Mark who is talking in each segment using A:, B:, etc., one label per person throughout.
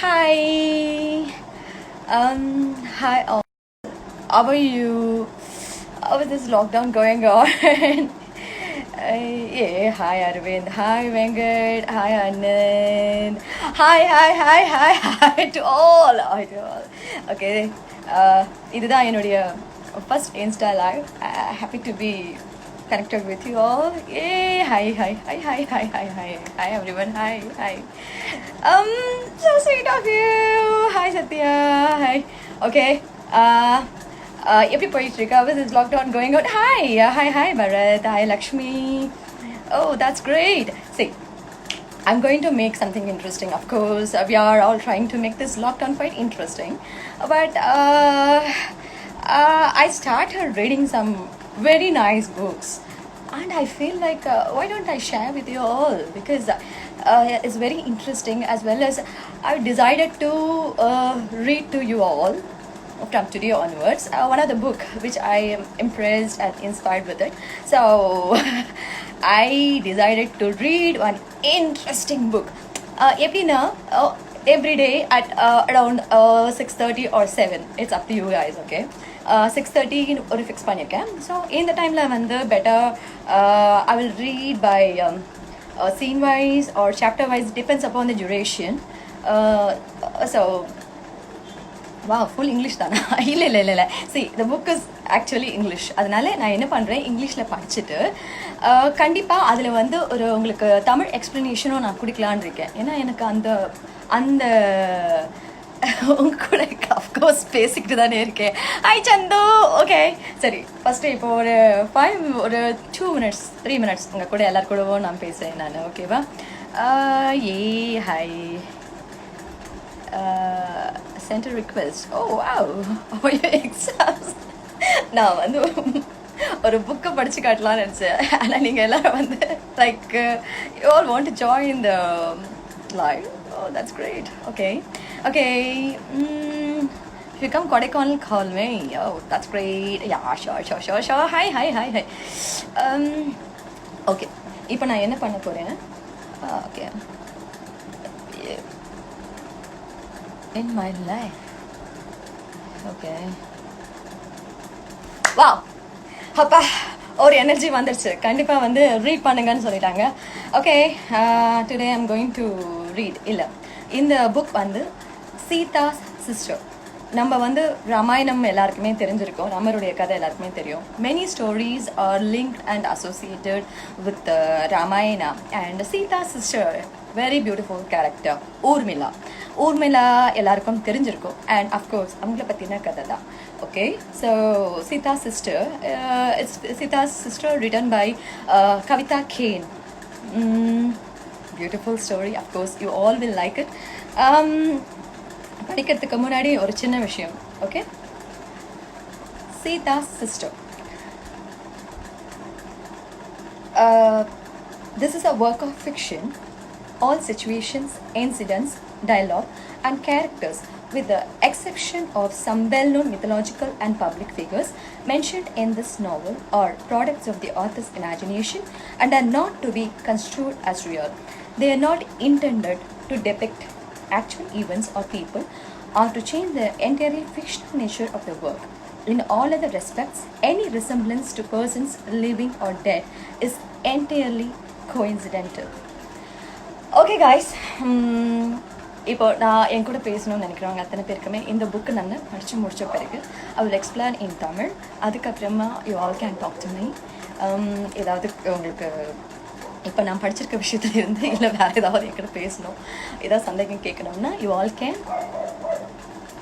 A: Hi. Hi all. How are you? How is this lockdown going on? Yeah, hi Arvind. Hi Venkat. Hi Anand. Hi to all. Hi to all. Okay. இதுதான் என்னுடைய first Insta live. Happy to be connected with you all. Yay! Hi everyone. Hi. So sweet of you. Hi Satya. Hi. Okay. எப்படி போயிட்டு இருக்கு? How is this lockdown going on? Hi Bharat. Hi Lakshmi. Oh, that's great. See, I'm going to make something interesting. Of course, we are all trying to make this lockdown quite interesting. But I started reading some very nice books. And I feel like, why don't I share with you all? Because it's very interesting, as well as I've decided to read to you all from today onwards. One of the book which I am impressed and inspired with it. So I decided to read one interesting book. Every day at around 6:30 or 7. It's up to you guys, okay? 6:30 ஒரு fix பண்ணியிருக்கேன். So இந்த டைமில் வந்து better I will read by scene wise or chapter wise, depends upon the duration. So வா full English தானா? இல்லை see the book is actually English. அதனால நான் என்ன பண்ணுறேன், இங்கிலீஷில் படிச்சுட்டு கண்டிப்பாக அதில் வந்து ஒரு உங்களுக்கு தமிழ் எக்ஸ்ப்ளனேஷனும் நான் கொடுக்கலான் இருக்கேன். ஏன்னா எனக்கு அந்த உங்க கூட அஃப்கோர்ஸ் பேசிக்கிட்டு தானே இருக்கேன். ஹாய் சந்து. ஓகே சரி, ஃபஸ்ட்டு இப்போ ஒரு 2 minutes 3 minutes உங்கள் கூட எல்லாரு கூடவும் நான் பேசுகிறேன் நான். ஓகேவா? Hi sent a request. Oh wow, for your exams. நான் வந்து ஒரு புக்கை படித்து காட்டலான்னு நினச்சேன். ஆனால் நீங்கள் எல்லோரும் வந்து like you all want to join the live. Oh, that's great. Okay. If you come Kodaikanal, call me. Oh, that's great. Yeah, sure. Hi. Okay. இப்போ நான் என்ன பண்ண போகிறேன்? Okay. In my life. Okay. Wow. அப்பா ஒரு energy வந்துருச்சு. கண்டிப்பாக வந்து ரீட் பண்ணுங்கன்னு சொல்லிட்டாங்க. Okay, today I'm going to read. இல்லை, இந்த புக் வந்து சீதாஸ் சிஸ்டர். நம்ம வந்து ராமாயணம் எல்லாருக்குமே தெரிஞ்சிருக்கோம். ராமருடைய கதை எல்லாருக்குமே தெரியும். Many stories are linked and associated with Ramayana. And Sita sister, very beautiful character, Urmila எல்லாருக்கும் தெரிஞ்சிருக்கும். அண்ட் அஃப்கோர்ஸ் அவங்கள பற்றின கதை தான். Okay, so Sita's sister written by Kavita Kane. Beautiful story, of course you all will like it. படிக்கிறதுக்கு முன்னாடி ஒரு சின்ன விஷயம். Okay, Sita's sister. This is a work of fiction. All situations, incidents, dialogue and characters, with the exception of some well-known mythological and public figures mentioned in this novel, are products of the author's imagination and are not to be construed as real. They are not intended to depict actual events or people or to change the entirely fictional nature of the work. In all other respects, any resemblance to persons living or dead is entirely coincidental. Okay guys, இப்போ நான் என் கூட பேசணும்னு நினைக்கிறவங்க அத்தனை பேருக்குமே இந்த book நான் படித்து முடித்த பிறகு I will explain in Tamil. அதுக்கப்புறமா you all can talk to me. ஏதாவது உங்களுக்கு இப்போ நான் படிச்சிருக்க விஷயத்துல இருந்து இல்லை வேறு ஏதாவது என்கிட்ட பேசணும், ஏதாவது சந்தேகம் கேட்கணும்னா யூ ஆல் கேன்,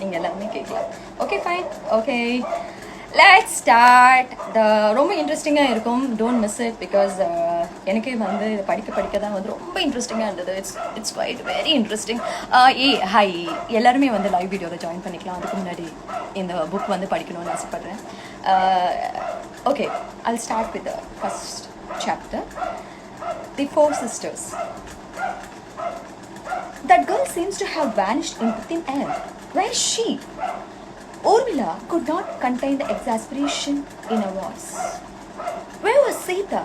A: நீங்கள் எல்லாருமே கேட்கலாம். Okay fine. Okay, let's start. ரொம்ப இன்ட்ரெஸ்டிங்காக இருக்கும். Don't miss it. பிகாஸ் எனக்கே வந்து இதை படிக்க தான் வந்து ரொம்ப இன்ட்ரெஸ்டிங்காக இருந்தது. It's quite very interesting. Hi எல்லாருமே வந்து லைவ் வீடியோவில் ஜாயின் பண்ணிக்கலாம். அதுக்கு முன்னாடி இந்த புக் வந்து படிக்கணும்னு ஆசைப்பட்றேன். Okay, I'll start with the first chapter. The Four Sisters. That girl seems to have vanished into thin air. Where is she? Urmila could not contain the exasperation in her voice. Where was Sita?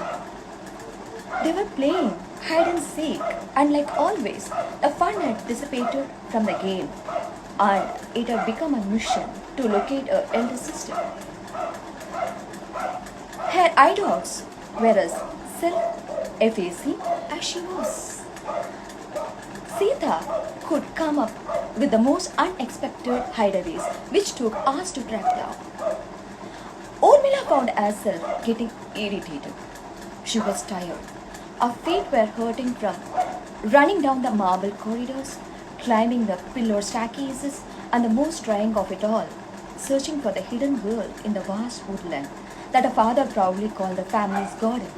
A: They were playing hide and seek, and like always, the fun had dissipated from the game, and it had become a mission to locate her elder sister. Her eye dogs were as self-effacing as she was. Sita could come up with the most unexpected hideaways, which took hours to track down. Urmila found herself getting irritated. She was tired. Her feet were hurting from running down the marble corridors, climbing the pillar staircases, and the most trying of it all, searching for the hidden world in the vast woodland that her father proudly called the family's garden.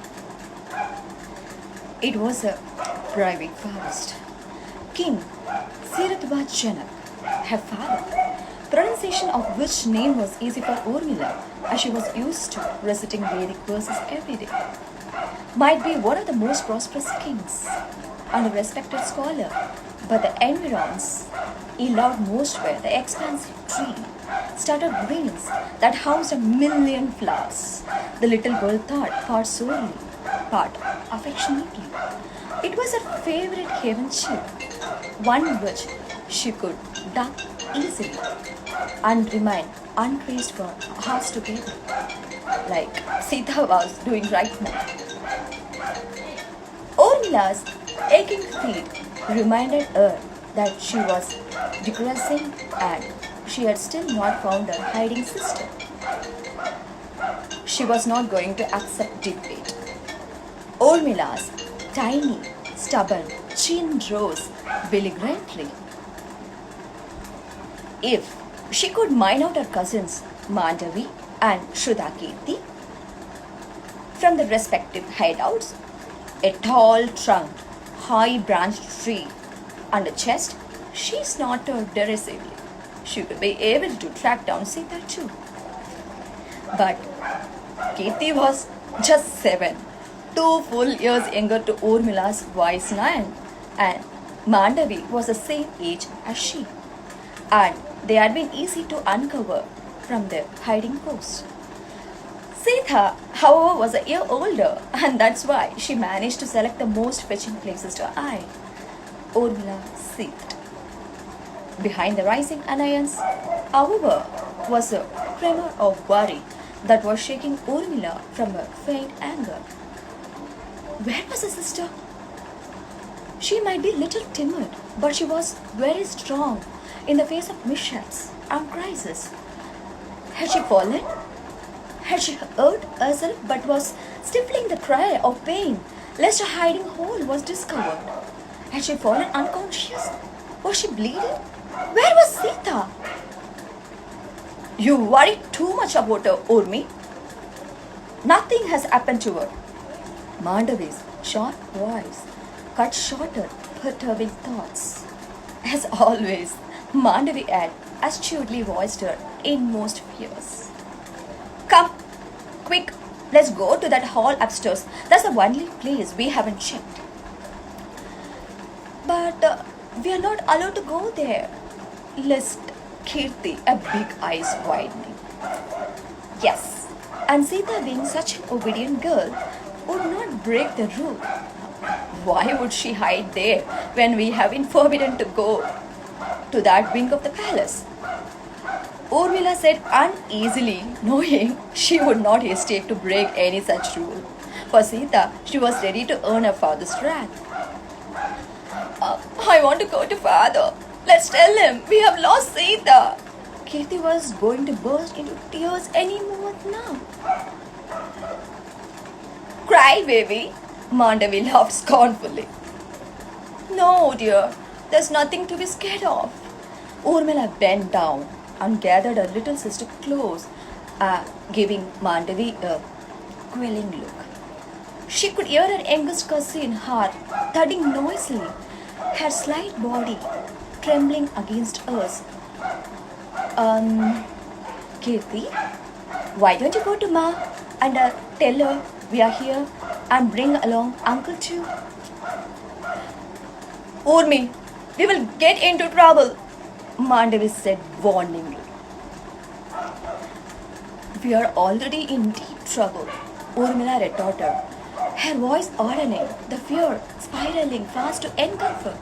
A: It was a private forest. King Siratbad Janak, her father, pronunciation of which name was easy for Urmila as she was used to reciting Vedic verses every day, might be one of the most prosperous kings and a respected scholar, but the environs he loved most were the expansive tree, studded greens that housed a million flowers. The little girl thought part sorely, part affectionately. It was her favorite haven too, one which she could duck easily and remain untraced for hours together, like Sita was doing right now. Urmila's aching feet reminded her that she was digressing and she had still not found her hiding sister. She was not going to accept defeat. Urmila's tiny, stubborn chin rose belligerently. If she could mine out her cousins Mandavi and Shrudakirti from the respective hideouts, a tall trunked, high branched tree, and a chest, she snorted derisively. She could be able to track down Sita too. But Kirti was just 7, 2 full years younger to Urmila's wise 9, and Mandavi was the same age as she, and they had been easy to uncover from their hiding post. Sita, however, was a year older, and that's why she managed to select the most fetching places to hide. Urmila seethed. Behind the rising annoyance, however, was a tremor of worry that was shaking Urmila from her faint anger. Where was her sister? She might be a little timid, but she was very strong in the face of mishaps and crises. Had she fallen? Had she hurt herself but was stifling the cry of pain lest her hiding hole was discovered? Had she fallen unconscious? Was she bleeding? Where was Sita? You worry too much about her, Urmi. Nothing has happened to her. Mandavi's short voice cut short her perturbing thoughts. As always, Mandavi had astutely voiced her inmost fears. Come, quick, let's go to that hall upstairs. That's the only place we haven't checked. But we are not allowed to go there, lisped Kirti, a big eyes widening. Yes, and Sita, being such an obedient girl, would not break the rule. Why would she hide there when we have been forbidden to go to that wing of the palace? Urmila said uneasily, knowing she would not hesitate to break any such rule. For Sita, she was ready to earn her father's wrath. I want to go to father. Let's tell him we have lost Sita. Kirti was going to burst into tears any moment now. Cry, baby. Mandavi laughed scornfully. No, dear, there's nothing to be scared of. Urmila bent down and gathered her little sister close, giving Mandavi a quelling look. She could hear her youngest cousin's heart thudding noisily, her slight body trembling against hers. Kirti, why don't you go to Ma and tell her we are here and bring along Uncle too? Urmi, we will get into trouble, Mandavi said warningly. We are already in deep trouble, Urmila retorted, her voice ordering, the fear spiraling fast to engulf her.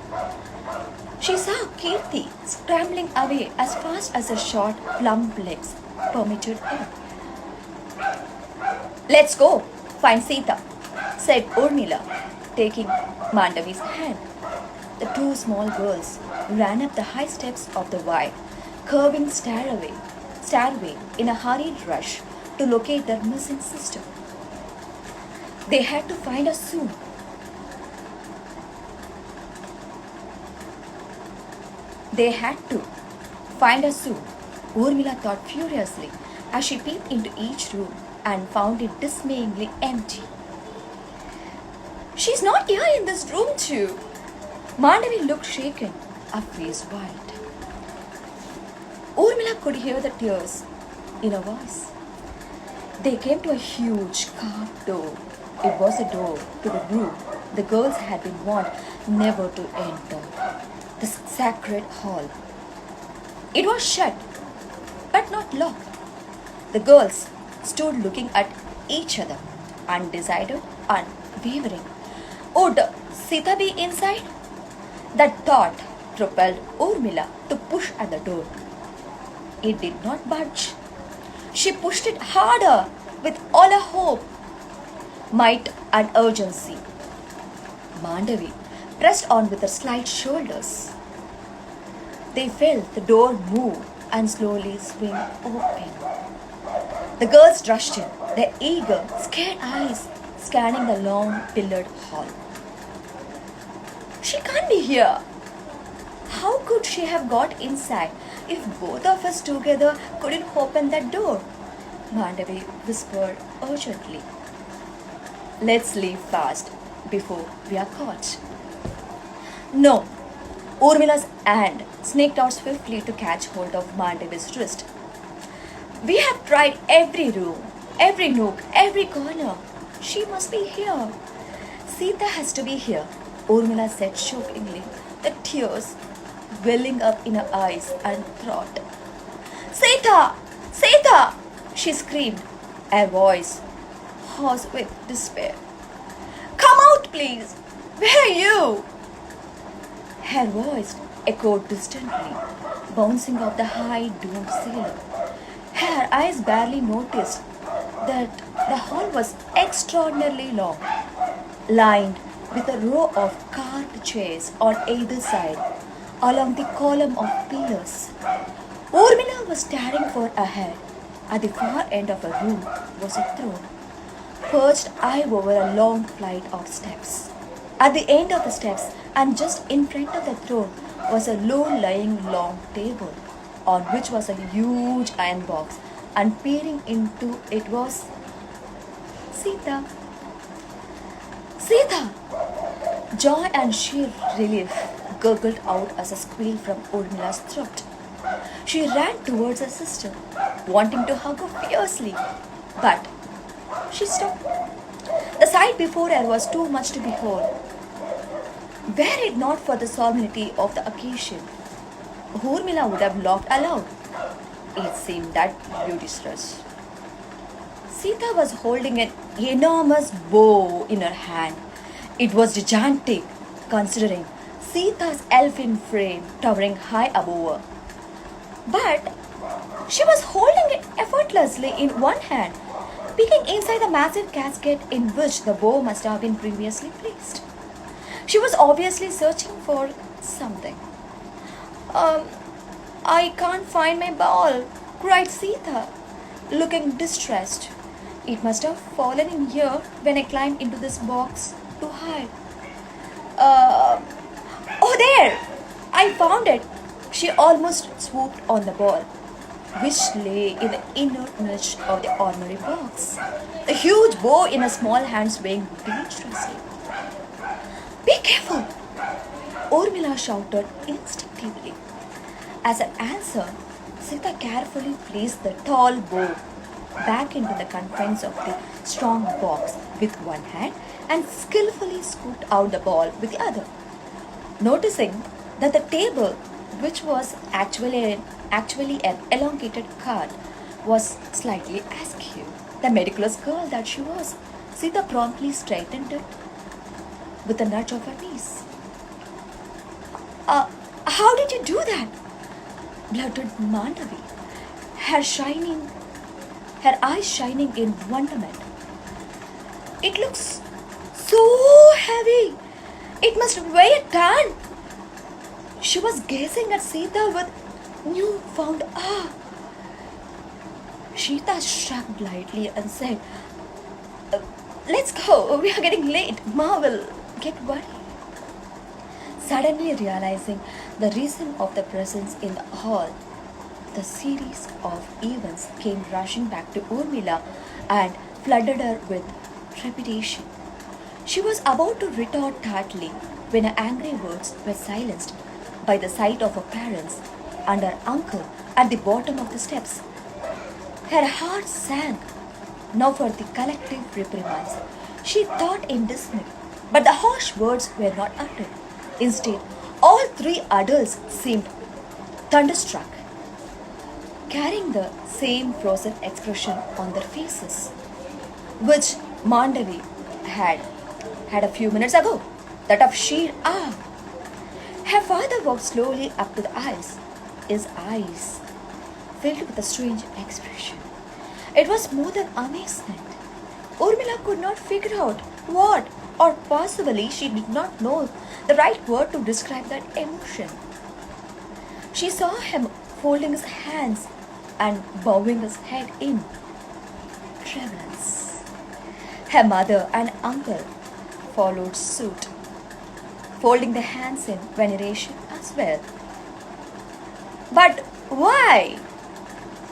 A: She saw Kirti scrambling away as fast as her short, plump legs permitted her. Let's go, find Sita, said Urmila, taking Mandavi's hand. The two small girls ran up the high steps of the wide, curving stairway in a hurried rush to locate their missing sister. They had to find her soon. They had to find her soon, Urmila thought furiously as she peeped into each room and found it dismayingly empty. She's not here in this room too. Mandavi looked shaken, her face white. Urmila could hear the tears in her voice. They came to a huge carved door. It was a door to the room the girls had been warned never to enter, the sacred hall. It was shut, but not locked. The girls stood looking at each other, undecided, unwavering. Would Sita be inside? That thought propelled Urmila to push at the door. It did not budge. She pushed it harder with all her hope, might, and urgency. Mandavi pressed on with her slight shoulders. They felt the door move and slowly swing open. The girls rushed in, their eager, scared eyes scanning the long pillared hall. She can't be here. How could she have got inside if both of us together couldn't open that door? Mandavi whispered urgently. Let's leave fast before we are caught. No. Urmila's hand snaked out swiftly to catch hold of Mandavi's wrist. We have tried every room, every nook, every corner. She must be here. Sita has to be here, Urmila said chokingly, the tears welling up in her eyes and throat. Sita! Sita! She screamed, her voice hoarse with despair. Come out, please! Where are you? Her voice echoed distantly, bouncing off the high domed ceiling. Her eyes barely noticed that the hall was extraordinarily long, lined with a row of carved chairs on either side, along the column of pillars. Urmila was staring for ahead. At the far end of a room was a throne, perched high over a long flight of steps. At the end of the steps and just in front of the throne was a low-lying long table, on which was a huge iron box, and peering into it was Sita. Sita! Joy and sheer relief gurgled out as a squeal from Urmila's throat. She ran towards her sister, wanting to hug her fiercely, but she stopped. The sight before her was too much to behold. Were it not for the solemnity of the occasion, Urmila would have laughed aloud. It seemed that ludicrous. Sita was holding an enormous bow in her hand. It was gigantic, considering Sita's elfin frame towering high above her. But she was holding it effortlessly in one hand, peeking inside the massive casket in which the bow must have been previously placed. She was obviously searching for something. I can't find my ball, cried Sita, looking distressed. It must have fallen in here when I climbed into this box to hide. Oh, there! I found it! She almost swooped on the ball, which lay in the inner niche of the armory box. A huge bow in a small hand swaying dangerously. Be careful! Urmila shouted instinctively. As an answer, Sita carefully placed the tall bow back into the confines of the strong box with one hand and skillfully scooped out the ball with the other. Noticing that the table, which was actually an elongated card, was slightly askew, the meticulous girl that she was Sita promptly straightened it with a nudge of her knees. How did you do that? Blurted Mandavi, her eyes shining in wonderment. It looks so heavy. It must weigh a ton. She was gazing at Sita with newfound awe. Sita shrugged lightly and said, let's go. We are getting late. Ma will get worried. Suddenly realizing the reason of the presence in the hall, the series of events came rushing back to Urmila and flooded her with trepidation. She was about to retort tartly when her angry words were silenced by the sight of her parents and her uncle at the bottom of the steps. Her heart sank, now for the collective reprimands. She thought in dismay, but the harsh words were not uttered. Instead, all three adults seemed thunderstruck, carrying the same frozen expression on their faces, which Mandavi had a few minutes ago, that of sheer awe. Her father walked slowly up to the eyes, his eyes filled with a strange expression. It was more than amazement. Urmila could not figure out what, or possibly she did not know the right word to describe that emotion. She saw him folding his hands and bowing his head in reverence. Her mother and uncle followed suit, folding their hands in veneration as well. But why?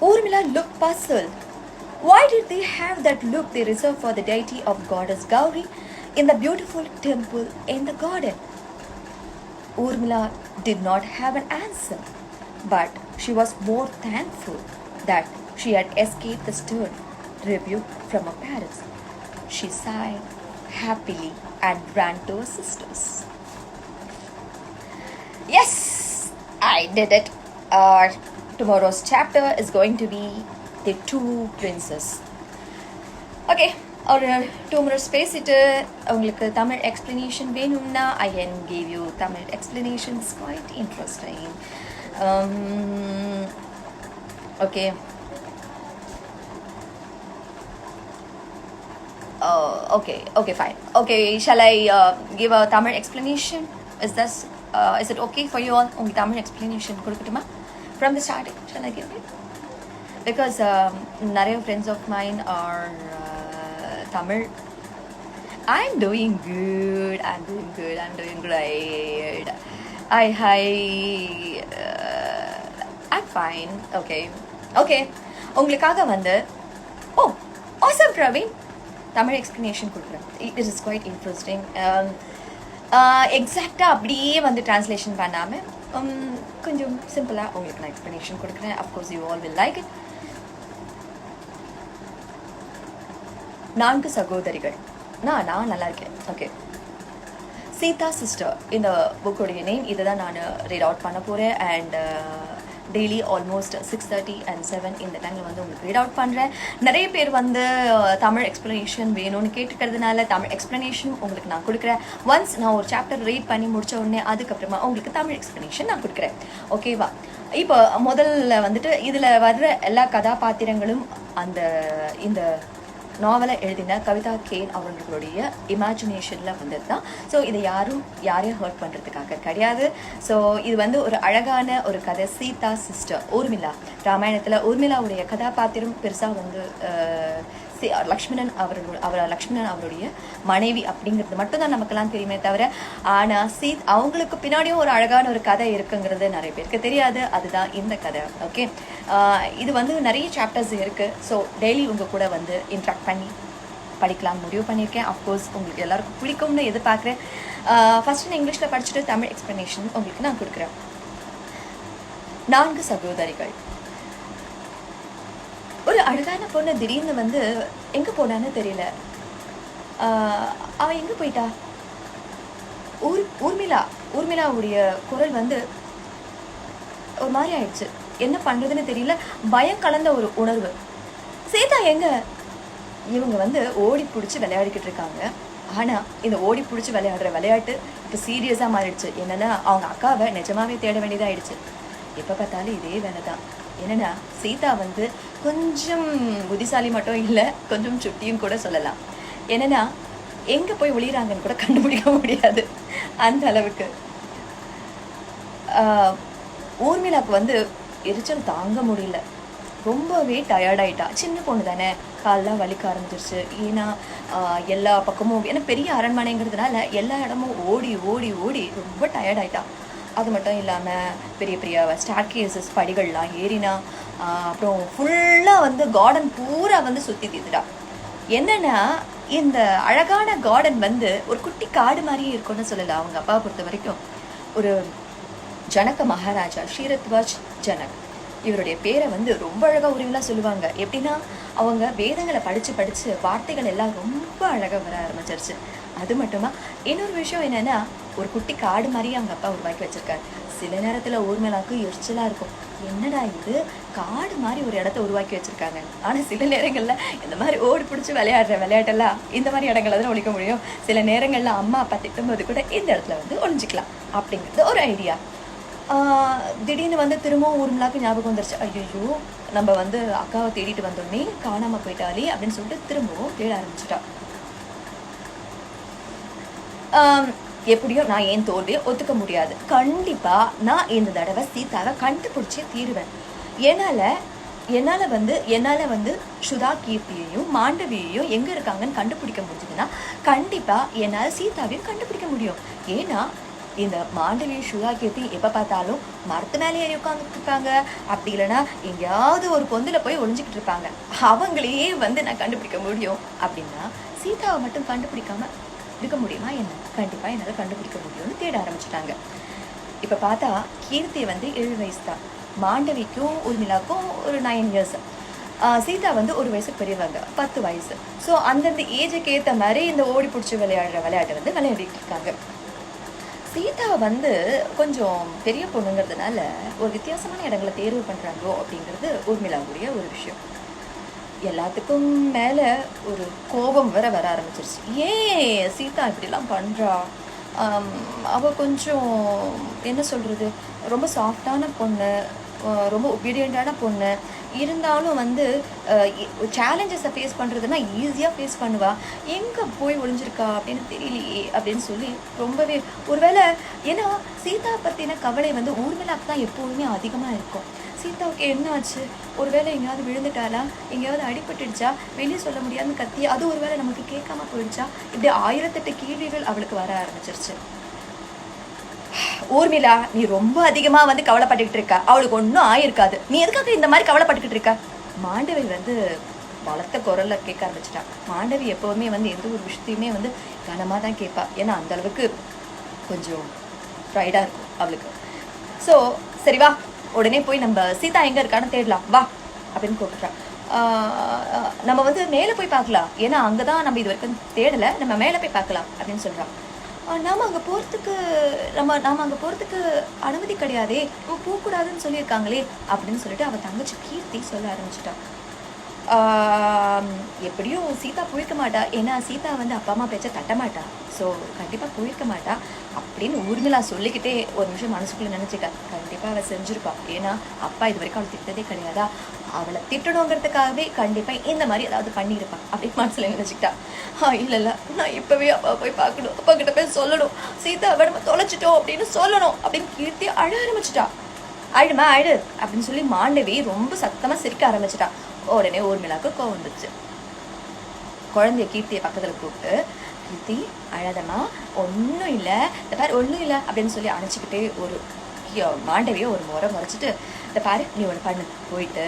A: Urmila looked puzzled. Why did they have that look they reserved for the deity of goddess Gauri in the beautiful temple in the garden? Urmila did not have an answer, but she was more thankful that she had escaped the stern rebuke from her parents. She sighed happily and ran to her sisters. Yes, I did it. Tomorrow's chapter is going to be the two princes. Okay, ஒரு 2 minutes பேசிட்டு உங்களுக்கு Tamil explanation வேணும்னா I can give you Tamil explanations, quite interesting. Okay. Okay, fine. Okay, shall I give a Tamil explanation? Is it okay for you all? உங்களுக்கு Tamil explanation கொடுக்கட்டுமா? From the starting, shall I give it? Because நிறைய friends of mine are Tamil. I'm doing good. I'm doing great. Hi. I'm fine. Okay. உங்களுக்காக வந்து awesome Praveen. Tamil explanation கொடுக்குறேன். It is quite interesting. எக்ஸாக்டாக அப்படியே வந்து translation பண்ணாமல் கொஞ்சம் சிம்பிளாக உங்களுக்கு நான் எக்ஸ்ப்ளனேஷன் கொடுக்குறேன். Of course you all will like it. 4 சகோதரிகள். நான் நல்லா இருக்கேன். ஓகே, சீதா சிஸ்டர் இந்த புக்கோடைய நேம். இதை தான் நான் ரீட் அவுட் பண்ண போகிறேன். அண்ட் டெய்லி ஆல்மோஸ்ட் 6:30 and 7 இந்த டைமில் வந்து உங்களுக்கு ரீட் அவுட் பண்ணுறேன். நிறைய பேர் வந்து தமிழ் எக்ஸ்ப்ளனேஷன் வேணும்னு கேட்டுக்கிறதுனால தமிழ் எக்ஸ்ப்ளனேஷன் உங்களுக்கு நான் கொடுக்குறேன். ஒன்ஸ் நான் ஒரு சாப்டர் ரீட் பண்ணி முடித்த உடனே அதுக்கப்புறமா உங்களுக்கு தமிழ் எக்ஸ்ப்ளனேஷன் நான் கொடுக்குறேன். ஓகேவா? இப்போ முதல்ல வந்துட்டு இதில் வர்ற எல்லா கதாபாத்திரங்களும் இந்த நாவலை எழுதின கவிதா கேன் அவர்களுடைய இமேஜினேஷனில் வந்தது தான். ஸோ இதை யாரையும் ஹர்ட் பண்ணுறதுக்காக கிடையாது. ஸோ இது வந்து ஒரு அழகான ஒரு கதை. சீதா சிஸ்டர் ஊர்மிளா, ராமாயணத்தில் ஊர்மிளாவுடைய கதாபாத்திரம் பெருசாக வந்து லக்ஷ்மணன் அவருடைய மனைவி அப்படிங்கிறது மட்டும்தான் நமக்கெல்லாம் தெரியுமே தவிர, ஆனால் அவங்களுக்கு பின்னாடியும் ஒரு அழகான ஒரு கதை இருக்குங்கிறது நிறைய பேருக்கு தெரியாது. அதுதான் இந்த கதை. ஓகே, இது வந்து நிறைய சாப்டர்ஸ் இருக்குது. ஸோ டெய்லி உங்கள் கூட வந்து இன்ட்ராக்ட் பண்ணி படிக்கலாம் முடிவு பண்ணியிருக்கேன். அஃப்கோர்ஸ் உங்களுக்கு எல்லாருக்கும் பிடிக்கும்னு எதிர்பார்க்குறேன். ஃபஸ்ட்டு நான் இங்கிலீஷில் படிச்சுட்டு தமிழ் எக்ஸ்ப்ளனேஷன் உங்களுக்கு நான் கொடுக்குறேன். 4 சகோதரிகள். ஒரு அழகான பொண்ணு திடீர்னு வந்து எங்கே போனான்னு தெரியல. அவள் எங்கே போயிட்டா? ஊர்மிளாவுடைய குரல் வந்து ஒரு மாதிரி ஆயிடுச்சு. என்ன பண்ணுறதுன்னு தெரியல. பயம் கலந்த ஒரு உணர்வு. சீதா எங்க? இவங்க வந்து ஓடி பிடிச்சி விளையாடிக்கிட்டு இருக்காங்க. ஆனால் இந்த ஓடி பிடிச்சி விளையாடுற விளையாட்டு இப்போ சீரியஸாக மாறிடுச்சு. என்னென்னா அவங்க அக்காவை நிஜமாவே தேட வேண்டியதாகிடுச்சு. எப்போ பார்த்தாலும் இதே வேலை தான். என்னென்னா சீதா வந்து கொஞ்சம் புத்திசாலி மட்டும் இல்லை, கொஞ்சம் சுட்டியும் கூட சொல்லலாம். என்னென்னா எங்கே போய் ஒளிகிறாங்கன்னு கூட கண்டுபிடிக்க முடியாது அந்த அளவுக்கு. ஊர்மிளாக்கு வந்து எரிச்சல் தாங்க முடியல, ரொம்பவே டயர்டாயிட்டா. சின்ன பொண்ணு தானே, காலெலாம் வலிக்க ஆரம்பிச்சிருச்சு. ஏன்னா எல்லா பக்கமும், ஏன்னா பெரிய அரண்மனைங்கிறதுனால எல்லா இடமும் ஓடி ஓடி ஓடி ரொம்ப டயர்டாயிட்டா. அது மட்டும் இல்லாமல் பெரிய பெரிய ஸ்டார் கேசஸ் படிகள்லாம் ஏறினா, அப்புறம் ஃபுல்லாக வந்து கார்டன் பூரா வந்து சுற்றி தீர்த்துட்டா. என்னென்னா இந்த அழகான கார்டன் வந்து ஒரு குட்டி காடு மாதிரியே இருக்கும்னு சொல்லலாம். அவங்க அப்பாவை பொறுத்த வரைக்கும் ஒரு ஜனக மகாராஜா, ஷீரத்வாஜ் ஜனக், இவருடைய பேரை வந்து ரொம்ப அழகாக உரிமையாக சொல்லுவாங்க. எப்படின்னா அவங்க வேதங்களை படித்து படித்து வார்த்தைகள் எல்லாம் ரொம்ப அழகாக வர ஆரம்பிச்சிருச்சு. அது மட்டுமா இன்னொரு விஷயம் என்னென்னா, ஒரு குட்டி காடு மாதிரி அவங்க அப்பா உருவாக்கி வச்சுருக்காரு. சில நேரத்தில் ஊர்மிளாக்கு எரிச்சலாக இருக்கும், என்னடா இது காடு மாதிரி ஒரு இடத்த உருவாக்கி வச்சுருக்காங்க. ஆனால் சில நேரங்களில் இந்த மாதிரி ஓடி பிடிச்சி விளையாடுற விளையாட்டெல்லாம் இந்த மாதிரி இடங்கள்ல தான் ஒழிக்க முடியும். சில நேரங்களில் அம்மா அப்பா திட்டும்போது கூட இந்த இடத்துல வந்து ஒழிஞ்சிக்கலாம் அப்படிங்கிறது ஒரு ஐடியா. திடீர்னு வந்து திரும்பவும் ஊர்மிளாக்கு ஞாபகம் வந்துருச்சு. ஐயோ நம்ம வந்து அக்காவை தேடிட்டு வந்தோடனே காணாமல் போயிட்டாலே அப்படின்னு சொல்லிட்டு திரும்பவும் தேட ஆரம்பிச்சிட்டா. எப்படியும் நான் என் தோல்வியை ஒத்துக்க முடியாது. கண்டிப்பாக நான் இந்த தடவை சீதாவை கண்டுபிடிச்சே தீருவேன். என்னால் வந்து சுதா கீர்த்தியையும் மாண்டவியையும் எங்கே இருக்காங்கன்னு கண்டுபிடிக்க முடிஞ்சதுன்னா கண்டிப்பாக என்னால் சீதாவையும் கண்டுபிடிக்க முடியும். ஏன்னா இந்த மாண்டவியும் சுதா கீர்த்தி எப்போ பார்த்தாலும் மரத்து மேலே ஏறி உட்காந்துட்டு இருக்காங்க, அப்படி இல்லைன்னா எங்கேயாவது ஒரு பொந்தில் போய் ஒழிஞ்சிக்கிட்டு இருப்பாங்க. அவங்களையே வந்து நான் கண்டுபிடிக்க முடியும் அப்படின்னா சீதாவை மட்டும் கண்டுபிடிக்காம இருக்க முடியுமா என்ன? கண்டிப்பாக என்னால் கண்டுபிடிக்க முடியும்னு தேட ஆரம்பிச்சிட்டாங்க. இப்போ பார்த்தா கீர்த்தி வந்து 7 வயசு தான், மாண்டவிக்கும் ஊர்மிளாக்கும் ஒரு 9 இயர்ஸ், சீதா வந்து 1 வயசுக்கு பெரியவங்க, 10 வயசு. ஸோ அந்தந்த ஏஜுக்கு ஏற்ற மாதிரி இந்த ஓடி பிடிச்சி விளையாடுற விளையாட்டை வந்து விளையாடிட்டு இருக்காங்க. சீதா வந்து கொஞ்சம் பெரிய பொண்ணுங்கிறதுனால ஒரு வித்தியாசமான இடங்களை தேர்வு பண்ணுறாங்களோ அப்படிங்கிறது ஊர்மிளாவுடைய ஒரு விஷயம். எல்லாத்துக்கும் மேலே ஒரு கோபம் வர ஆரம்பிச்சிருச்சு. ஏன் சீதா இப்படிலாம் பண்ணுறா? அவள் கொஞ்சம் என்ன சொல்கிறது, ரொம்ப சாஃப்டான பொண்ணு, ரொம்ப ஒபீடியண்ட்டான பொண்ணு. இருந்தாலும் வந்து சேலஞ்சஸை ஃபேஸ் பண்ணுறதுனா ஈஸியாக ஃபேஸ் பண்ணுவா. எங்கே போய் ஒழிஞ்சிருக்கா அப்படின்னு தெரியலையே அப்படின்னு சொல்லி ரொம்பவே ஒருவேளை, ஏன்னா சீதா பற்றின கவலை வந்து ஊர்மிளாக்கு தான் எப்போதுமே அதிகமாக இருக்கும். சீதாவுக்கு என்ன ஆச்சு, ஒருவேளை எங்கேயாவது விழுந்துட்டாலா, எங்கேயாவது அடிபட்டுடுச்சா, வெளியே சொல்ல முடியாதுன்னு கத்தி அது ஒருவேளை நமக்கு கேட்காம போயிடுச்சா, இப்படி 1008 கேள்விகள் அவளுக்கு வர ஆரம்பிச்சிருச்சு. ஊர்மிளா, நீ ரொம்ப அதிகமாக வந்து கவலைப்பட்டுக்கிட்டு இருக்கா, அவளுக்கு ஒன்றும் ஆயிருக்காது, நீ எதுக்காக இந்த மாதிரி கவலைப்பட்டுக்கிட்டு இருக்கா? மாண்டவி வந்து பலத்த குரல்ல கேட்க ஆரம்பிச்சிட்டா. மாண்டவி எப்போவுமே வந்து எந்த ஒரு விஷயத்தையுமே வந்து கனமாக தான் கேட்பா, ஏன்னா அந்த அளவுக்கு கொஞ்சம் ப்ரைடாக இருக்கும் அவளுக்கு. ஸோ சரி வா, உடனே போய் நம்ம சீதா எங்கே இருக்கான்னு தேடலாம் வா அப்படின்னு கூப்பிட்றா. நம்ம வந்து மேலே போய் பார்க்கலாம், ஏன்னா அங்கே தான் நம்ம இது வரைக்கும் தேடலை, நம்ம மேலே போய் பார்க்கலாம் அப்படின்னு சொல்கிறான். நாம் அங்கே போகிறதுக்கு அங்கே போகிறதுக்கு அனுமதி கிடையாதே, போகக்கூடாதுன்னு சொல்லியிருக்காங்களே அப்படின்னு சொல்லிட்டு அவள் தங்கச்சி கீர்த்தி சொல்ல ஆரம்பிச்சிட்டான். எப்படியும் சீதா போயிருக்க மாட்டா, ஏன்னா சீதா வந்து அப்பா அம்மா பேச்ச தட்ட மாட்டா, ஸோ கண்டிப்பாக போயிருக்க மாட்டா அப்படின்னு ஊர்மிளா சொல்லிக்கிட்டே ஒரு நிமிஷம் மனசுக்குள்ளே நினச்சிக்க. கண்டிப்பாக அவள் செஞ்சுருப்பா, ஏன்னா அப்பா இது வரைக்கும் அவள் திட்டதே கிடையாதா, அவளை திட்டணுங்கிறதுக்காகவே கண்டிப்பாக இந்த மாதிரி ஏதாவது பண்ணியிருப்பான் அப்படின்னு மனசில் நினச்சிக்கிட்டா. இல்லை நான் இப்போவே அப்பா போய் பார்க்கணும், அப்பா கிட்ட போய் சொல்லணும், சீதாவை நம்ம தொலைச்சிட்டோம் அப்படின்னு சொல்லணும் அப்படின்னு கீர்த்தி அழ ஆரம்பிச்சிட்டா. அழுமா அழு அப்படின்னு சொல்லி மாண்டவி ரொம்ப சத்தமாக சிரிக்க ஆரம்பிச்சிட்டா. உடனே ஊர்மிளாக்கு கோவம் வந்துச்சு. குழந்தைய கீர்த்தியை பக்கத்தில் கூப்பிட்டு, கீர்த்தி அழாதம்மா, ஒன்றும் இல்லை, இந்த பாரு ஒன்றும் இல்லை அப்படின்னு சொல்லி அணைச்சிக்கிட்டே ஒரு மாண்டவியை ஒரு முறை முறைச்சிட்டு, இந்த பாரு நீ ஒன்று பண்ணு, போயிட்டு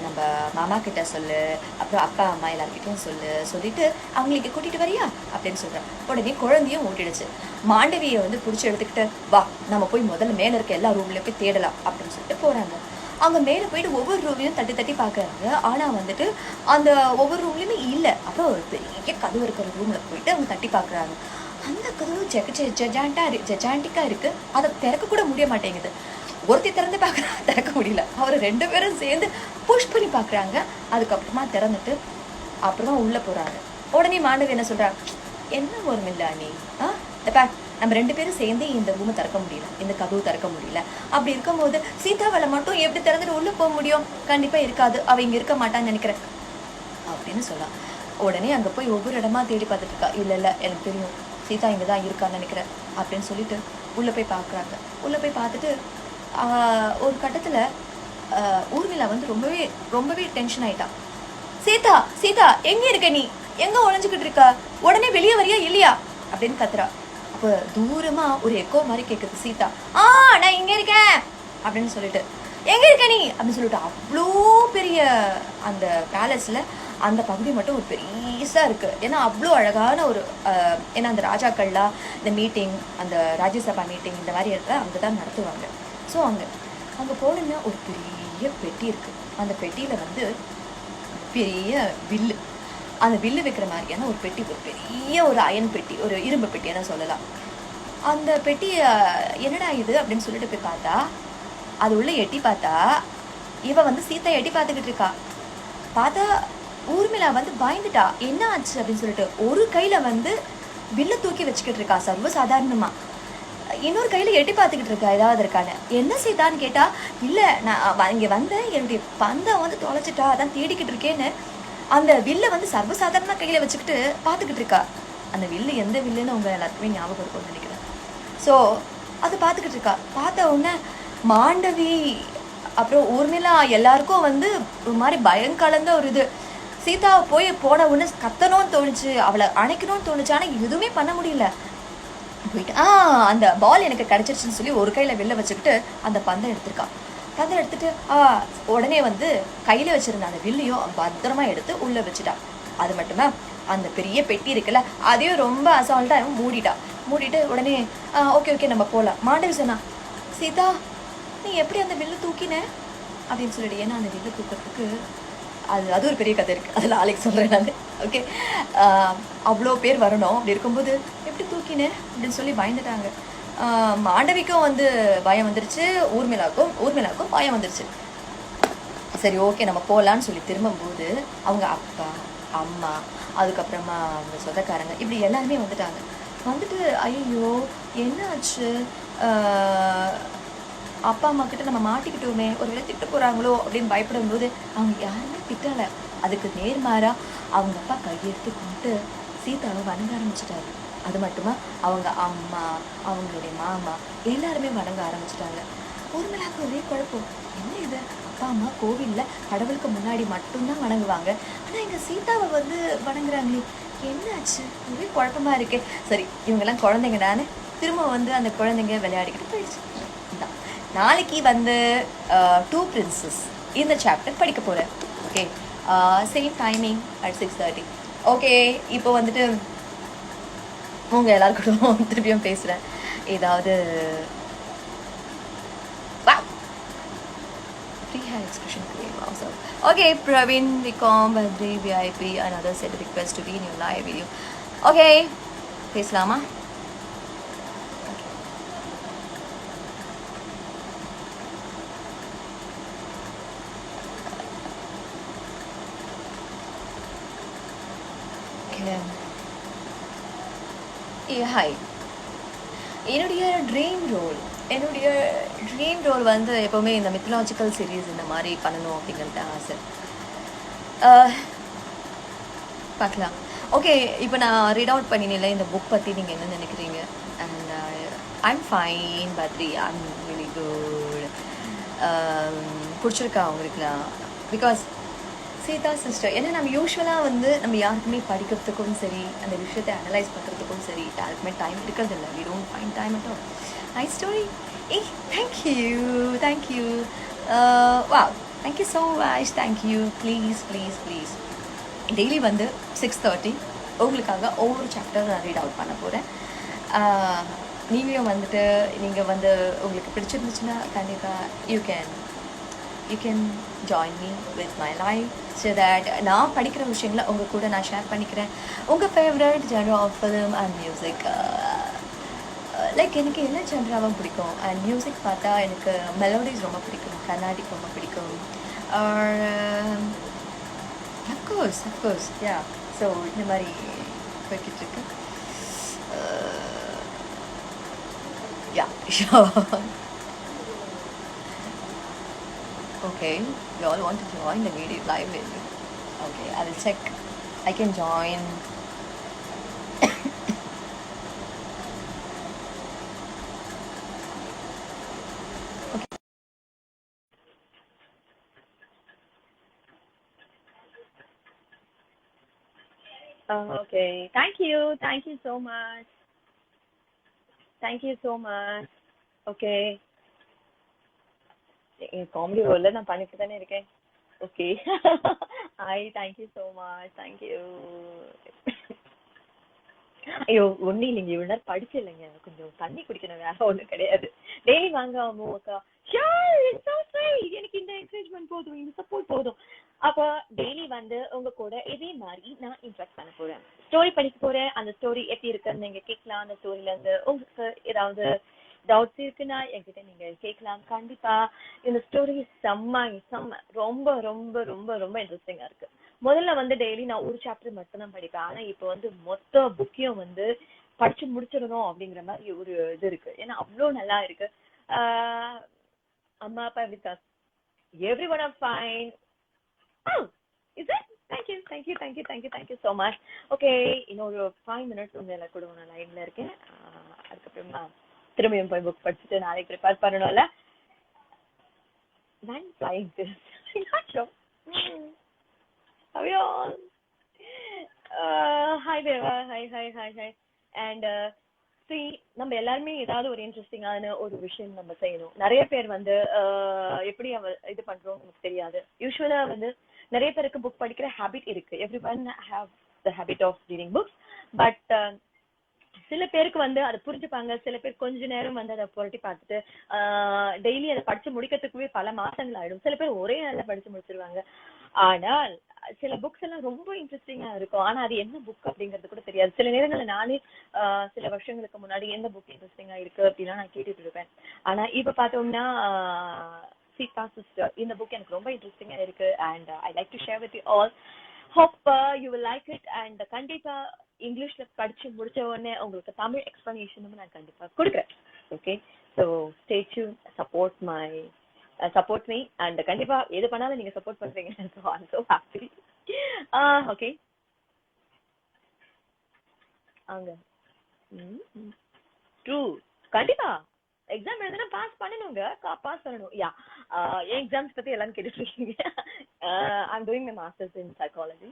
A: நம்ம மாமா கிட்ட சொல்லு, அப்புறம் அப்பா அம்மா எல்லாருக்கிட்டையும் சொல்லிட்டு அவங்களுக்கு கூட்டிகிட்டு வரியா அப்படின்னு சொல்கிறேன். உடனே குழந்தையும் ஓட்டிடுச்சு. மாண்டவியை வந்து பிடிச்சி எடுத்துக்கிட்டு வா நம்ம போய் முதல்ல மேலே இருக்க எல்லா ரூம்லேயும் போய் தேடலாம் அப்படின்னு சொல்லிட்டு போகிறாங்க. அங்கே மேலே போயிட்டு ஒவ்வொரு ரூம்லையும் தட்டி தட்டி பார்க்குறாங்க. ஆனால் வந்துட்டு அந்த ஒவ்வொரு ரூம்லேயுமே இல்லை. அப்புறம் ஒரு பெரிய கதவு இருக்கிற ரூமில் போயிட்டு அவங்க தட்டி பார்க்குறாங்க. அந்த கதவு ஜெஜாண்டிக்காக இருக்குது, அதை திறக்க கூட முடிய மாட்டேங்குது. ஒருத்தி திறந்து பார்க்குறாங்க, திறக்க முடியல. அவர் 2 பேரும் சேர்ந்து புஷ் பண்ணி பார்க்குறாங்க. அதுக்கப்புறமா திறந்துட்டு அப்புறம் தான் உள்ளே போகிறாங்க. உடனே மாண்டவி என்ன சொல்கிறா, என்ன ஊர்மிளா நீ இப்ப நம்ம 2 பேரும் சேர்ந்து இந்த ரூமை திறக்க முடியல, இந்த கதவு திறக்க முடியல. அப்படி இருக்கும்போது சீதாவளை மட்டும் எப்படி திறந்துட்டு உள்ளே போக முடியும்? கண்டிப்பாக இருக்காது, அவள் இங்கே இருக்க மாட்டான்னு நினைக்கிறேன் அப்படின்னு சொல்லலாம். உடனே அங்கே போய் ஒவ்வொரு இடமா தேடி பார்த்துட்டு இருக்கா. இல்லை எனக்கு தெரியும், சீதா இங்கே தான் இருக்கான்னு நினைக்கிறேன் அப்படின்னு சொல்லிட்டு உள்ளே போய் பார்க்குறாங்க. உள்ளே போய் பார்த்துட்டு ஒரு கட்டத்தில் ஊர்மிளா வந்து ரொம்பவே டென்ஷன் ஆயிட்டா. சீதா சீதா எங்கே இருக்க, நீ எங்கே ஒழிஞ்சுக்கிட்டு இருக்க, உடனே வெளியே வரியா இல்லையா அப்படின்னு கத்துறா. அப்போ தூரமாக ஒரு எக்கோ மாதிரி கேட்குது. சீதா நான் இங்கே இருக்கேன் அப்படின்னு சொல்லிட்டு, எங்கே இருக்க நீ அப்படின்னு சொல்லிட்டு அவ்வளோ பெரிய அந்த பேலஸில் அந்த பகுதி மட்டும் ஒரு பெருசாக இருக்குது. ஏன்னா அவ்வளோ அழகான ஒரு ஏன்னா அந்த ராஜாக்கள்லாம் இந்த மீட்டிங், அந்த ராஜ்யசபா மீட்டிங் இந்த மாதிரி இடத்துல அங்கே தான் நடத்துவாங்க. ஸோ அங்கே போனோன்னா ஒரு பெரிய பெட்டி இருக்குது. அந்த பெட்டியில் வந்து பெரிய வில்லு, அந்த வில்லு வைக்கிற மாதிரியான ஒரு பெட்டி, ஒரு பெரிய ஒரு அயன் பெட்டி, ஒரு இரும்பு பெட்டி என்ன சொல்லலாம். அந்த பெட்டி என்னடா இது அப்படின்னு சொல்லிட்டு போய் பார்த்தா, அது உள்ள எட்டி பார்த்தா இவ வந்து சீதா எட்டி பார்த்துக்கிட்டு இருக்கா. பார்த்தா ஊர்மிளா வந்து பயந்துட்டா, என்ன ஆச்சு அப்படின்னு சொல்லிட்டு ஒரு கையில வந்து வில்ல தூக்கி வச்சுக்கிட்டு இருக்கா சர்வ சாதாரணமா, இன்னொரு கையில எட்டி பார்த்துக்கிட்டு இருக்கா ஏதாவது இருக்கான்னு. என்ன சீதான்னு கேட்டா, இல்ல நான் இங்க வந்தேன், என்னுடைய பந்தை வந்து தொலைச்சிட்டா, அதான் தேடிக்கிட்டு இருக்கேன்னு அந்த வில்ல வந்து சர்வசாதாரணமா கையில வச்சுக்கிட்டு பார்த்துக்கிட்டு இருக்கா. அந்த வில்லு எந்த வில்லுன்னு உங்க எல்லாருக்குமே ஞாபகம் இருக்கும்னு நினைக்கிறேன். ஸோ அது பார்த்துக்கிட்டு இருக்கா. பார்த்த உடனே மாண்டவி அப்புறம் ஊர்மிளா எல்லாருக்கும் வந்து ஒரு மாதிரி பயம் கலந்த ஒரு இது. சீதாவை போன உடனே கத்தணும்னு தோணுச்சு, அவளை அணைக்கணும்னு தோணுச்சு, ஆனால் எதுவுமே பண்ண முடியல. போயிட்டு அந்த பால் எனக்கு கிடைச்சிருச்சுன்னு சொல்லி ஒரு கையில் வெளில வச்சுக்கிட்டு அந்த பந்தை எடுத்திருக்கா. பந்தை எடுத்துட்டு உடனே வந்து கையில் வச்சிருந்த அந்த வில்லையும் பத்திரமா எடுத்து உள்ளே வச்சுட்டா. அது மட்டுமா அந்த பெரிய பெட்டி இருக்குல்ல, அதையும் ரொம்ப அசால்ட்டாக மூடிட்டு உடனே ஓகே நம்ம போகலாம். மாண்டவி சொன்னா, சீதா நீ எப்படி அந்த வில்லு தூக்கின அப்படின்னு சொல்லிட்டு. ஏன்னா அந்த வில்லு தூக்கிறதுக்கு அது ஒரு பெரிய கதை இருக்குது, அதில் நாளைக்கு சொல்கிறேன் நான். ஓகே, அவ்வளோ பேர் வரணும். அப்படி இருக்கும்போது எப்படி தூக்கினேன் அப்படின்னு சொல்லி பயந்துட்டாங்க. மாண்டவிக்கும் வந்து பயம் வந்துருச்சு, ஊர்மிளாவுக்கும் பயம் வந்துருச்சு. சரி ஓகே நம்ம போகலான்னு சொல்லி திரும்பும்போது அவங்க அப்பா அம்மா அதுக்கப்புறமா அவங்க சொந்தக்காரங்க இப்படி எல்லாருமே வந்துட்டு ஐயோ என்ன ஆச்சு, அப்பா அம்மா கிட்ட நம்ம மாட்டிக்கிட்டோமே, ஒரு வேளை திட்ட போகிறாங்களோ அப்படின்னு பயப்படும் போது அவங்க யாருமே திட்டலை. அதுக்கு நேர்மாறா அவங்க அப்பா கையெடுத்து கொண்டு சீதாவை வணங்க ஆரம்பிச்சிட்டாரு. அது மட்டுமா அவங்க அம்மா அவங்களுடைய மாமா எல்லாருமே வணங்க ஆரம்பிச்சிட்டாங்க. ஊர்மிளாவுக்கு ஒரே குழப்பம், என்ன இது, அப்பா அம்மா கோவிலில் கடவுளுக்கு முன்னாடி மட்டும்தான் வணங்குவாங்க, ஆனால் எங்கள் சீதாவை வந்து வணங்குறாங்களே, என்னாச்சு, ஒரே குழப்பமா இருக்கே. சரி இவங்கெல்லாம் குழந்தைங்க தானே, திரும்ப வந்து அந்த குழந்தைங்க விளையாடிக்கிட்டு போயிடுச்சு. நாளைக்கு வந்து 2 Princes இந்த சாப்டர் படிக்க போகிறேன். Okay, same timing at 6:30. Okay, இப்போ வந்துட்டு உங்கள் எல்லாருக்கூடும் திருப்பியும் பேசுகிறேன். ஏதாவது free hair expression cream also. Okay, Praveen, Vikom, Badri, VIP and others said request to be in your live video. Okay, பேசலாமா? ஹாய், என்னுடைய ட்ரீம் ரோல் வந்து எப்போவுமே இந்த மித்தலாஜிக்கல் சீரீஸ் இந்த மாதிரி பண்ணணும் அப்படிங்கிறது ஆசை. பார்க்கலாம். ஓகே, இப்போ நான் ரீட் அவுட் பண்ணினேன் இந்த புக் பற்றி நீங்கள் என்ன நினைக்கிறீங்க? And I'm fine Badri, I'm really good. பிடிச்சிருக்கா உங்களுக்குலாம்? பிகாஸ் சீதா சிஸ்டர் ஏன்னா நம்ம யூஸ்வலாக வந்து நம்ம யாருக்குமே படிக்கிறதுக்கும் சரி அந்த விஷயத்தை அனலைஸ் பண்ணுறதுக்கும் சரி யாருக்குமே டைம் இருக்கிறதில்ல. We don't find time at all. Nice story. Thank you வா, thank you so much, thank you. Please daily வந்து 6:30 உங்களுக்காக ஒவ்வொரு சாப்டர் நான் ரீட் அவுட் பண்ண போகிறேன். நீங்களும் வந்துட்டு நீங்கள் வந்து உங்களுக்கு பிடிச்சிருந்துச்சுன்னா கண்டிப்பாக you can join me with my life so that நான் படிக்கிற விஷயங்களை உங்கள் கூட நான் ஷேர் பண்ணிக்கிறேன். உங்கள் favourite genre of film and music, like எனக்கு எல்லா ஜென்ராவும் பிடிக்கும். அண்ட் மியூசிக் பார்த்தா எனக்கு மெலோடிஸ் ரொம்ப பிடிக்கும், கர்நாடிக் ரொம்ப பிடிக்கும், Of course, yeah. So இந்த மாதிரி போய்கிட்டு இருக்கு. Yeah, sure. Okay, you all want to join the video live video. Okay, I will check. I can join.
B: Okay. Thank you so much. Thank you so much. Okay. Comedy ரோல்ல நான் பண்ணிட்டு தானே இருக்கேன். Okay. thank you so much. Thank you. ஐயோ ஒன்னும் இல்லைங்க, இவ்வளவு நேரம் படிச்சு இல்லைங்க, கொஞ்சம் தண்ணி குடிக்கணும், வேற ஒண்ணும் கிடையாது. டெய்லி வாங்க அக்கா, எனக்கு இந்த என்கரேஜ்மெண்ட் போதும், இந்த சப்போர்ட் போதும். அப்ப டெய்லி வந்து உங்க கூட இதே மாதிரி நான் இன்ட்ராக்ட் பண்ண போறேன், ஸ்டோரி படிக்க போறேன். அந்த ஸ்டோரி எப்படி இருக்குன்னு நீங்க கேட்கலாம். அந்த ஸ்டோரியில இருந்து உங்களுக்கு ஏதாவது டவுட்ஸ் இருக்குன்னா என்கிட்ட நீங்க கேட்கலாம். கண்டிப்பா இந்த ஸ்டோரி செம்ம ரொம்ப ரொம்ப ரொம்ப ரொம்ப இன்ட்ரெஸ்டிங்கா இருக்கு. முதல்ல வந்து டெய்லி நான் ஒரு சாப்டர் மட்டும் தான் படிப்பேன். ஆனா இப்ப வந்து மொத்த புக்கையும் வந்து படிச்சு முடிச்சிடணும் அப்படிங்கிற மாதிரி ஒரு இது இருக்கு. ஏன்னா அவ்வளவு நல்லா இருக்கு. அம்மா அப்பா எப்படி இருக்காங்க? Everyone are fine. Oh, is it? Thank you so much. Okay, இன்னொரு 5 minutes உங்களை கூட நான் லைன்ல இருக்கேன். அதுக்கப்புறமா திரும்பியும் போய் புக் படிச்சுட்டு நாளைக்கு ப்ரிப்பேர் பண்ணணும்ல. When flying this? Not sure. How are you all? Hi Deva. Hi. And see, நம்ம எல்லாருமே ஏதாவது ஒரு இன்ட்ரெஸ்டிங்கான ஒரு விஷயம் நம்ம செய்யணும். நிறைய பேர் வந்து எப்படி இது பண்றோம் நமக்கு தெரியாது. யூஸ்வலா வந்து நிறைய பேருக்கு புக் படிக்கிற ஹேபிட் இருக்கு. everyone have the habit of reading books, but சில பேருக்கு வந்து அதை புரிஞ்சுப்பாங்க. சில பேர் கொஞ்ச நேரம் வந்து அதை புரட்டி பார்த்துட்டு டெய்லி அதை படிச்சு முடிக்கிறதுக்குவே பல மாசங்கள் ஆயிடும். சில பேர் ஒரே நாள்ல படிச்சு முடிச்சிருவாங்க. ஆனால் சில புக்ஸ் எல்லாம் ரொம்ப இன்ட்ரெஸ்டிங்கா இருக்கும். ஆனா அது என்ன புக் அப்படிங்கிறது கூட தெரியாது. சில நேரங்கள்ல நானே சில வருஷங்களுக்கு முன்னாடி எந்த புக் இன்ட்ரெஸ்டிங்கா இருக்கு அப்படின்னா நான் கேட்டுட்டு இருப்பேன். ஆனா இப்ப பார்த்தோம்னா சீதா சிஸ்டர் இந்த புக் எனக்கு ரொம்ப இன்ட்ரெஸ்டிங்கா இருக்கு. And I like to share with you all. hope you will like it. and கண்டிப்பா இங்கிலீஷ்ல படிச்சு முடிச்ச உடனே உங்களுக்கு தமிழ் எக்ஸ்பிளனேஷனும் நான் கண்டிப்பா கொடுக்குறேன். ஓகே, so stay tune, support me. And கண்டிப்பா எது பண்ணாலும் நீங்க சப்போர்ட் பண்றீங்க. So I am so happy. Okay, அங்க ட்ரூ, கண்டிப்பா எக்ஸாம் எழுதுனா பாஸ் பண்ணணுங்க, பாஸ் பண்ணணும். யா, என் எக்ஸாம்ஸ் பத்தி எல்லாம் கேட்டுட்டு இருக்கீங்க. I am doing my masters in psychology.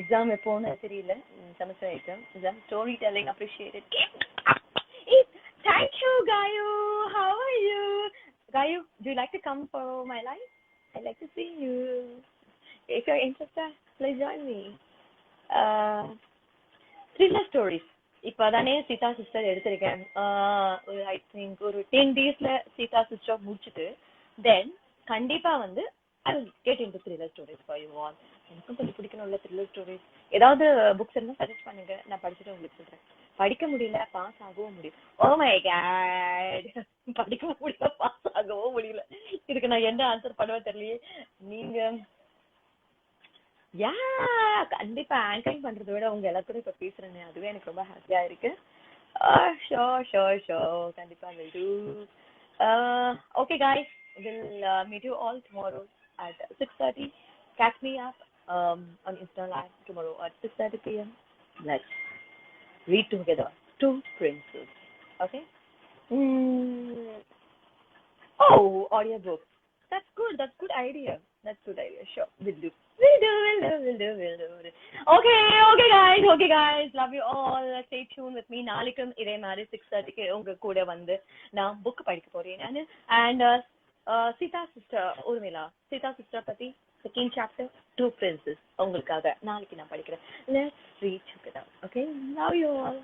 B: Exam எப்போன்னு தெரியல, semester exam. Story telling appreciated. Thank you, Gayu. How are you? Gayu, do you like to come for my live? I'd like to see you. If you're interested, please join me. Thriller stories. இப்பதானே Sita sister எடுத்திருக்கேன். I think ஒரு 10 daysல Sita sister முடிச்சுட்டு தென் கண்டிப்பா வந்து I will get into thriller stories for you all. எனக்கும் கொஞ்சம் பிடிக்கணும்ல thriller stories. ஏதாவது books இருந்தா சஜஸ்ட் பண்ணுங்க, நான் படிச்சுட்டு உங்களுக்கு சொல்றேன். படிக்க முடியல, பாஸ் ஆகவும் முடியும். ஓ மை காட், படிக்க முடியல, பாஸ் ஆகவும் முடியல. இதுக்கு நான் என்ன ஆன்சர் பண்ணுவேன் தெரியலையே. நீங்க யா கண்டிப்பா ஆங்கரிங் பண்றதை விட உங்க எல்லாரும் இப்ப பேசுறேன்னு அதுவே எனக்கு ரொம்ப ஹாப்பியா இருக்கு. ஷோர் கண்டிப்பா will do. Okay guys, we'll meet you all tomorrow at 6:30. Catch me up on Insta Live tomorrow at 6:30 p.m. Let's read together Two Princes. Okay. Oh, audiobook. That's good idea. Sure, we'll do. Okay guys, love you all. Stay tuned with me. நாளைக்கும் இதே மாதிரி 6:30 உங்க கூட வந்து நான் book படிக்க போறேன். and Sita sister பத்தி செகண்ட் சாப்டர் Two Princes உங்களுக்காக நாளைக்கு நான் படிக்கிறேன். Let's read together. Okay, love you all.